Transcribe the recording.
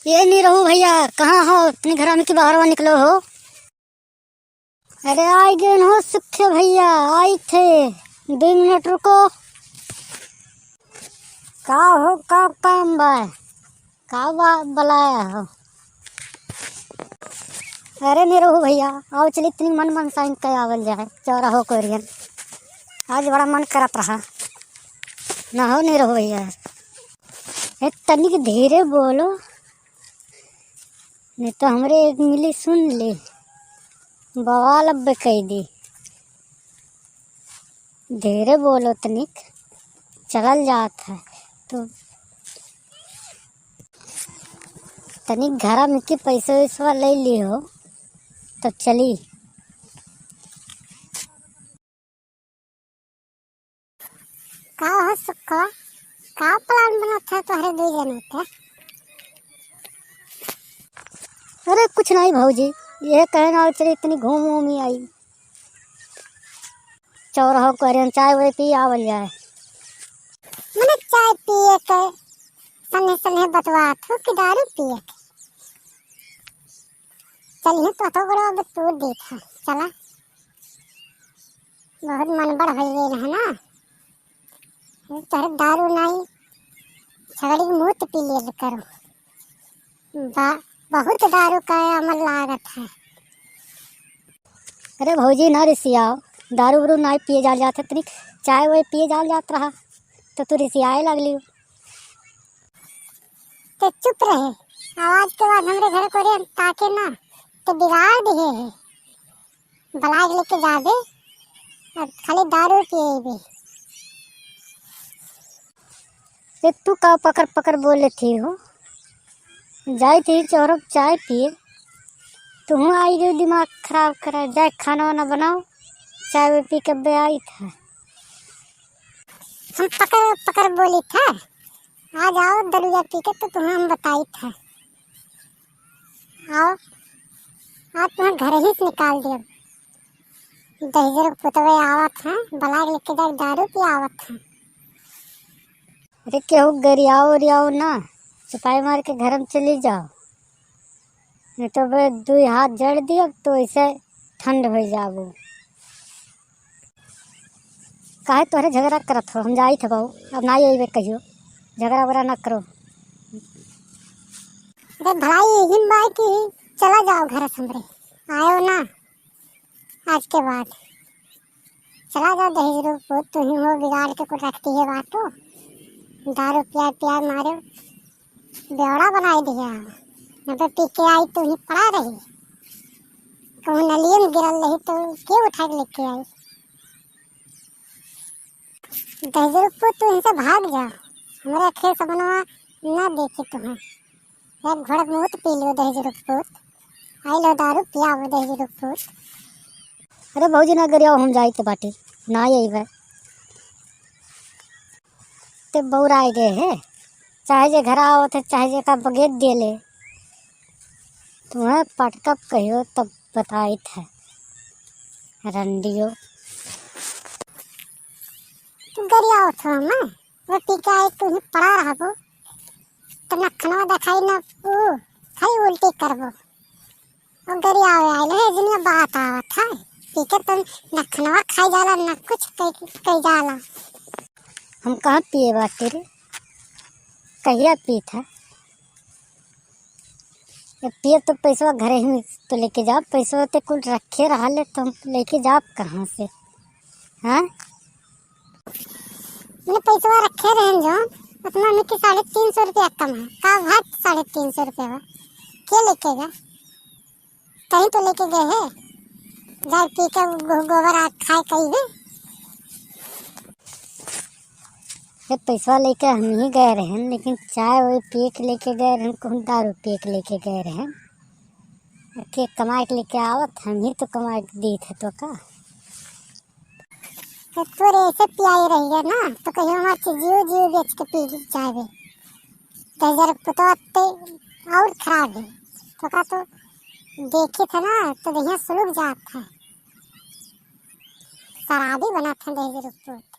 ये नहीं रहू भैया, कहाँ हो? अपने घर में के बाहर निकलो हो? अरे आई गए हो सुखे भैया, आई थे। 2 मिनट रुको। का हो, का काम बा? का बुलाया हो? अरे नहीं रहू भैया, आओ चली। इतनी मन साइन के आवल जाए चौरा हो कोरियन। आज बड़ा मन करत रहा ना हो। नहीं रहू भैया, तनिक धीरे बोलो, नहीं तो हमरे एक मिली सुन ले, बवाल अब कह दी। धीरे बोलो तनिक, चलल जात है तो। तनिक घरा में के पैसे वैसा ले ली हो तो चली। का हो सुक्का, का प्लान बना था तुम्हारे 2 जने का? अरे कुछ नहीं भाऊजी, ये कहना चली इतनी घूम घूम ही आई। चौराहा को चाय वो पी आवल जाए। मैंने चाय पिए के सने सने बतवा थो कि दारू पिए के? चलिए तो बड़ा अब तू देखा चला। बहुत मन बड़ हो गई है ना, तोहरे दारू नहीं छगड़ी मुँह पी लिया करो। बहुत दारू का अमल लागत है। अरे भौजी ना रिसियाओ, दारू वारू ना पिए जा जाते, तनिक चाय वाय पिए जा जात रहा तो तू रिसियाए लगली। तो चुप रहे, आवाज के बाद हमरे घर को ताके ना तो बिगाड़ दिए है। बलाग लेके जा दे और खाली दारू पिए भी। तू का पकड़ पकड़ बोले थी हो? जाई थी चौरब चाय पिए, तुम आई गई दिमाग खराब करा। जाए खाना वाना बनाओ, चाय वे पी के बे आई था। हम पकड़ पकड़ बोली था आ जाओ दरुया पी के, तो तुम्हें हम बताई था। आओ आज तुम्हें घर ही से निकाल दिया। दहेजर पुतवे आवत है, बलाग लेके जाए दारू पी आवत है। अरे केहू गरियाओ रियाओ ना, चुपाई मार के घर में चली जाओ, नहीं तो वे 2 हाथ जड़ दियो तो ऐसे ठंड हो जाओ। काहे तोहरे झगड़ा करत हो? हम जाई थे बहू, अब ना यही कहियो, झगड़ा वगड़ा ना करो। अरे भाई हिम भाई की चला जाओ घर समरे, आयो ना आज के बाद चला जाओ। दहेज रूप तुम ही हो बिगाड़ के कुछ रखती है बातों। दारू पिया पिया मारो बेवड़ा बनाई दिया। यहाँ पे पी के आई तो ही पड़ा रही, कहूँ नलिये में गिरल रही तो क्यों उठा के लेके आई? दहेज को तू इनसे भाग जा, हमारे खेल समनवा ना देखे तुम्हें। एक घोड़ा मुँह पी लो दहेज रूप, आई लो दारू पिया वो दहेज रूप। अरे भौजी ना गरिया, हम जाई तो बाटी ना यही वह ते बौराए गए है। चाहे जे घर आओ थे, चाहे जे का बगेट दे ले, तुम्हें पटकप कहियो तब बताई था रंडियो। तू गरिया उठो मैं वो पी के आई, तुम्हें पड़ा रहा वो तो नखनवा दिखाई ना वो खाई उल्टी करबो। और गरिया आए ले जिन्हें बात आवत है पी के तुम नखनवा खाई जाला ना कुछ कई जाला। हम कहाँ पिए बाटे रे, कहिया पी था? पिए तो पैसा घरे ही तो लेके जाओ, पैसा तो कुल रखे रहा ले तो हम लेके जाओ कहाँ से? हाँ मैंने पैसा रखे रहे जो उतना में कि 350 रुपया कम है। का भात 350 रुपया क्या लेके गया? कहीं तो लेके गए है, जाए पी के गोबर खाए कहीं भी। पैसा लेके हम ही गए रहे, लेकिन चाय वही पिए के लेके गए रहे, कौन दारू पिए के लेके गए रहे? के कमाए के लेके आवत, हम ही तो कमाए के दी थे तो का। तो तोरे ऐसे पियाई रही है ना तो कहीं हमारे जीव बेच के पी जाए तो जरा पुतवाते और खराब है तो का। तो देखे थे ना तो दहिया सुलग जात है, शराबी बना था दहेज रूप।